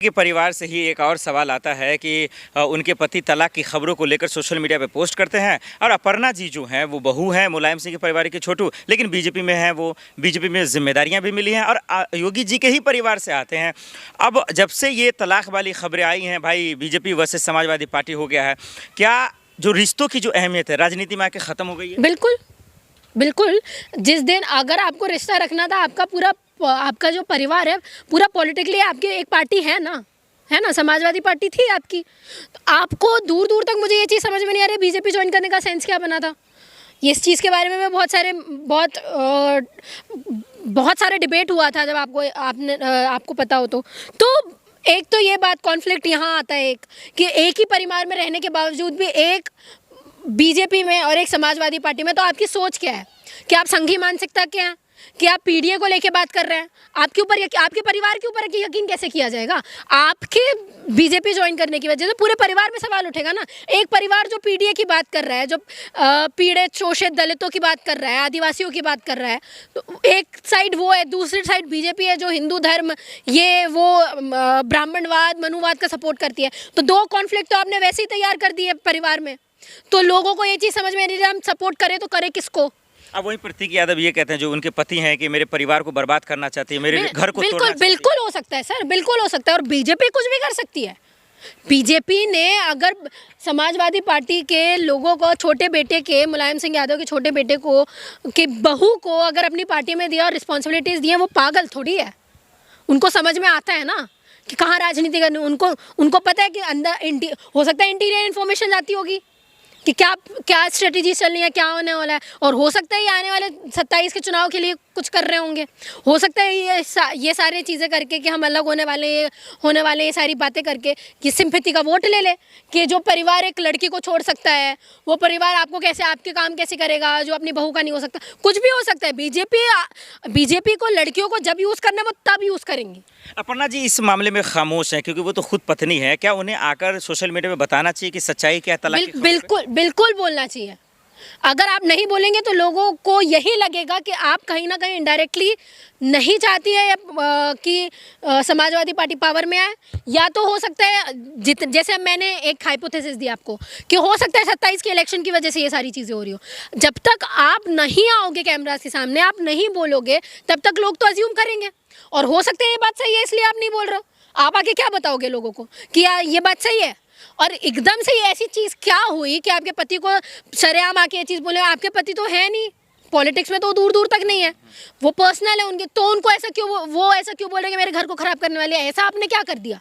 के परिवार से ही एक और सवाल आता है कि उनके पति तलाक की खबरों को लेकर सोशल मीडिया पे पोस्ट करते हैं और अपर्णा जी जो हैं वो बहू हैं मुलायम सिंह के परिवार के छोटू, लेकिन बीजेपी में हैं, वो बीजेपी में जिम्मेदारियां भी मिली हैं और योगी जी के ही परिवार से आते हैं। अब जब से ये तलाक वाली खबरें आई हैं, भाई बीजेपी वर्सेस समाजवादी पार्टी हो गया है, क्या जो रिश्तों की जो अहमियत है राजनीति में आके ख़त्म हो गई है? बिल्कुल बिल्कुल। जिस दिन अगर आपको रिश्ता रखना था, आपका जो परिवार है पूरा पॉलिटिकली आपकी एक पार्टी है ना, समाजवादी पार्टी थी आपकी, तो आपको दूर दूर तक मुझे ये चीज़ समझ में नहीं आ रही बीजेपी ज्वाइन करने का सेंस क्या बना था। इस चीज़ के बारे में मैं बहुत सारे डिबेट हुआ था, जब आपको पता हो तो एक तो ये बात कॉन्फ्लिक्ट यहाँ आता है कि एक ही परिवार में रहने के बावजूद भी एक बीजेपी में और एक समाजवादी पार्टी में, तो आपकी सोच क्या है कि आप संघी मानसिकता क्या है कि आप पीडीए को लेके बात कर रहे हैं, आपके परिवार के ऊपर यकीन कैसे किया जाएगा? आपके बीजेपी ज्वाइन करने की वजह से पूरे परिवार में सवाल उठेगा ना। एक परिवार जो पीडीए की बात कर रहा है, जो पीड़ित शोषित दलितों की बात कर रहा है, आदिवासियों की बात कर रहा है, तो एक साइड वो है, दूसरी साइड बीजेपी है जो हिंदू धर्म ये वो ब्राह्मणवाद मनुवाद का सपोर्ट करती है। तो दो कॉन्फ्लिक्ट तो आपने वैसे ही तैयार कर दिए परिवार में। तो लोगों को ये चीज़ समझ में नहीं रही, हम सपोर्ट करें तो करें किसको? अब वही प्रतीक यादव ये कहते हैं जो उनके पति हैं कि मेरे परिवार को बर्बाद करना चाहती है, मेरे घर को तोड़ना चाहती है। बिल्कुल हो सकता है सर, बिल्कुल हो सकता है। और बीजेपी कुछ भी कर सकती है। बीजेपी ने अगर समाजवादी पार्टी के लोगों को, छोटे बेटे के, मुलायम सिंह यादव के छोटे बेटे को के बहू को अगर अपनी पार्टी में दिया और रिस्पॉन्सिबिलिटीज़ दी हैं, वो पागल थोड़ी है। उनको समझ में आता है ना कि कहाँ राजनीति करनी। उनको पता है कि अंदर हो सकता है इंटीरियर इन्फॉर्मेशन जाती होगी कि क्या स्ट्रेटजी चलनी है, क्या होने वाला है। और हो सकता है ये आने वाले 27 के चुनाव के लिए कुछ कर रहे होंगे। हो सकता है ये सारी चीज़ें करके कि हम अलग होने वाले ये सारी बातें करके कि सिंपैथी का वोट ले ले, कि जो परिवार एक लड़की को छोड़ सकता है वो परिवार आपके काम कैसे करेगा जो अपनी बहू का नहीं हो सकता। कुछ भी हो सकता है। बीजेपी को लड़कियों को जब यूज़ करना है वो तब यूज़ करेंगी। अपर्णा जी इस मामले में खामोश हैं क्योंकि वो तो खुद पत्नी है, क्या उन्हें आकर सोशल मीडिया में बताना चाहिए कि सच्चाई क्या है तलाक की? बिल्कुल बोलना चाहिए। अगर आप नहीं बोलेंगे तो लोगों को यही लगेगा कि आप कहीं ना कहीं इनडायरेक्टली नहीं चाहती है कि समाजवादी पार्टी पावर में आए। या तो हो सकता है जैसे मैंने एक हाइपोथेसिस दी आपको कि हो सकता है 27 के इलेक्शन की वजह से ये सारी चीज़ें हो रही हो। जब तक आप नहीं आओगे कैमरा के सामने, आप नहीं बोलोगे, तब तक लोग तो अज्यूम करेंगे। और हो सकता है ये बात सही है इसलिए आप नहीं बोल रहे हो। आप आगे क्या बताओगे लोगों को कि ये बात सही है? और एकदम से ऐसी चीज़ क्या हुई कि आपके पति को सरेआम आके ये चीज़ बोले? आपके पति तो है नहीं पॉलिटिक्स में, तो दूर दूर तक नहीं है, वो पर्सनल है उनके, तो उनको ऐसा क्यों वो ऐसा क्यों बोल रहे कि मेरे घर को खराब करने वाले? ऐसा आपने क्या कर दिया?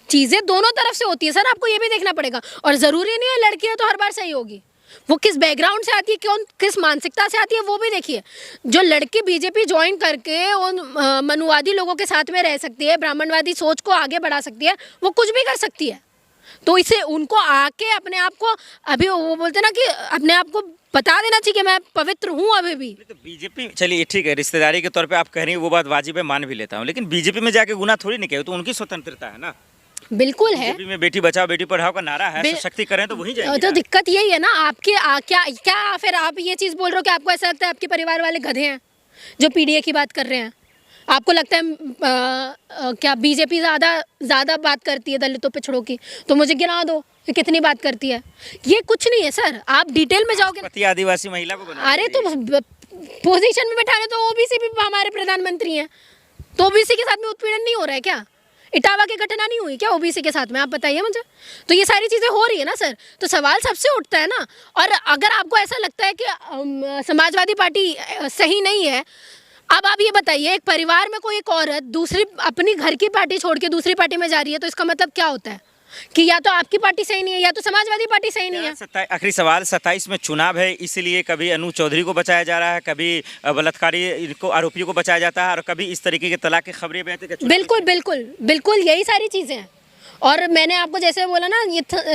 चीज़ें दोनों तरफ से होती है सर, आपको ये भी देखना पड़ेगा। और ज़रूरी नहीं है लड़की है तो हर बार सही होगी। वो किस बैकग्राउंड से आती है, किस मानसिकता से आती है, वो भी देखिए। जो लड़की बीजेपी ज्वाइन करके उन मनुवादी लोगों के साथ में रह सकती है, ब्राह्मणवादी सोच को आगे बढ़ा सकती है, वो कुछ भी कर सकती है। तो इसे उनको आके अपने आप को, अभी वो बोलते ना कि अपने आप को बता देना चाहिए कि मैं पवित्र हूँ अभी भी। तो बीजेपी, चलिए ठीक है, रिश्तेदारी के तौर पे आप कह रही हैं, वो बात वाजिब है, मान भी लेता हूँ, लेकिन बीजेपी में जाके गुनाह थोड़ी नहीं किया, तो उनकी स्वतंत्रता है ना। बिल्कुल है। बीजेपी में बेटी बचाओ बेटी पढ़ाओ का नारा है, सशक्ति करें तो वहीं जाएंगे। तो दिक्कत यही है ना आपके क्या फिर आप ये चीज़ बोल रहे हो कि आपको ऐसा लगता है आपके परिवार वाले गधे हैं जो पीडीए की बात कर रहे हैं? आपको लगता है क्या बीजेपी ज़्यादा बात करती है दलितों पिछड़ों की? तो मुझे गिना दो कि कितनी बात करती है। ये कुछ नहीं है सर, आप डिटेल में जाओगे। पति आदिवासी महिला को बना, अरे तो पोजीशन में बैठाने तो ओबीसी भी हमारे प्रधानमंत्री हैं, तो ओबीसी के साथ में उत्पीड़न नहीं हो रहा है क्या? इटावा की घटना नहीं हुई क्या ओबीसी के साथ में? आप बताइए मुझे। तो ये सारी चीज़ें हो रही है ना सर, तो सवाल सबसे उठता है ना। और अगर आपको ऐसा लगता है कि समाजवादी पार्टी सही नहीं है, अब आप ये बताइए, एक परिवार में कोई एक औरत दूसरी अपनी घर की पार्टी छोड़ के दूसरी पार्टी में जा रही है, तो इसका मतलब क्या होता है कि या तो आपकी पार्टी सही नहीं है या तो समाजवादी पार्टी सही नहीं है। आखिरी सवाल, 27 में चुनाव है, इसलिए कभी अनु चौधरी को बचाया जा रहा है, कभी बलात्कारी को आरोपियों को बचाया जाता है, और कभी इस तरीके के तलाक की खबरें भी आती हैं। बिल्कुल यही सारी चीज़ें हैं। और मैंने आपको जैसे बोला ना,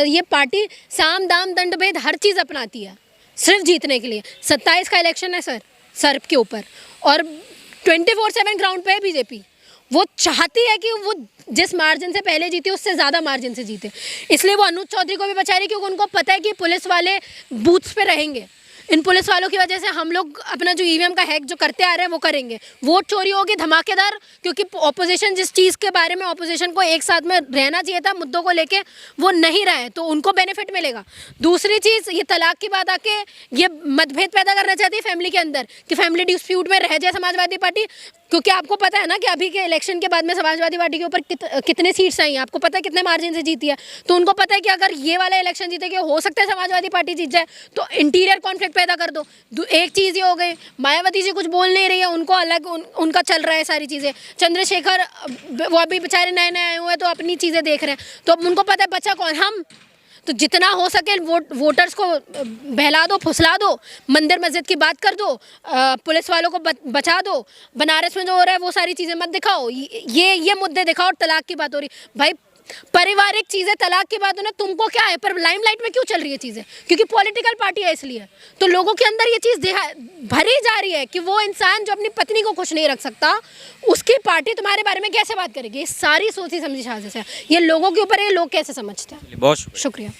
ये पार्टी साम दाम दंड भेद हर चीज़ अपनाती है सिर्फ जीतने के लिए। 27 का इलेक्शन है सर के ऊपर, और 24/7 ग्राउंड पे है बीजेपी। वो चाहती है कि वो जिस मार्जिन से पहले जीती उससे ज़्यादा मार्जिन से जीते, इसलिए वो अनुज चौधरी को भी बचा रही है, क्योंकि उनको पता है कि पुलिस वाले बूथ्स पे रहेंगे। इन पुलिस वालों की वजह से हम लोग अपना जो ईवीएम का हैक जो करते आ रहे हैं वो करेंगे। वोट चोरी होगी धमाकेदार, क्योंकि ऑपोजिशन जिस चीज़ के बारे में ऑपोजिशन को एक साथ में रहना चाहिए था मुद्दों को लेके, वो नहीं रहा है, तो उनको बेनिफिट मिलेगा। दूसरी चीज़, ये तलाक की बात आके ये मतभेद पैदा करना चाहती है फैमिली के अंदर कि फैमिली डिस्प्यूट में रह जाए समाजवादी पार्टी, क्योंकि आपको पता है ना कि अभी के इलेक्शन के बाद में समाजवादी पार्टी के ऊपर कितने सीट्स आई हैं, आपको पता है कितने मार्जिन से जीती है। तो उनको पता है कि अगर ये वाला इलेक्शन जीते कि हो सकता है समाजवादी पार्टी जीत जाए, तो इंटीरियर कॉन्फ्लिक्ट पैदा कर दो। एक चीज़ ये हो गई, मायावती जी कुछ बोल नहीं रही है, उनको अलग उनका चल रहा है सारी चीज़ें। चंद्रशेखर वो अभी बेचारे नए नए आए हुए हैं तो अपनी चीज़ें देख रहे हैं, तो अब उनको पता है बचा कौन, हम। तो जितना हो सके वोटर्स को बहला दो, फुसला दो, मंदिर मस्जिद की बात कर दो, पुलिस वालों को बचा दो, बनारस में जो हो रहा है वो सारी चीज़ें मत दिखाओ, ये मुद्दे दिखाओ। और तलाक की बात हो रही, भाई पारिवारिक चीज़ें तलाक की बात हो ना, तुमको क्या है, पर लाइमलाइट में क्यों चल रही है चीज़ें? क्योंकि पॉलिटिकल पार्टी है इसलिए। तो लोगों के अंदर ये चीज़ भरी जा रही है कि वो इंसान जो अपनी पत्नी को खुश नहीं रख सकता, उसकी पार्टी तुम्हारे बारे में कैसे बात करेगी? ये सारी सोची समझी साजिश है, ये लोगों के ऊपर है, लोग कैसे समझते हैं। बहुत शुक्रिया।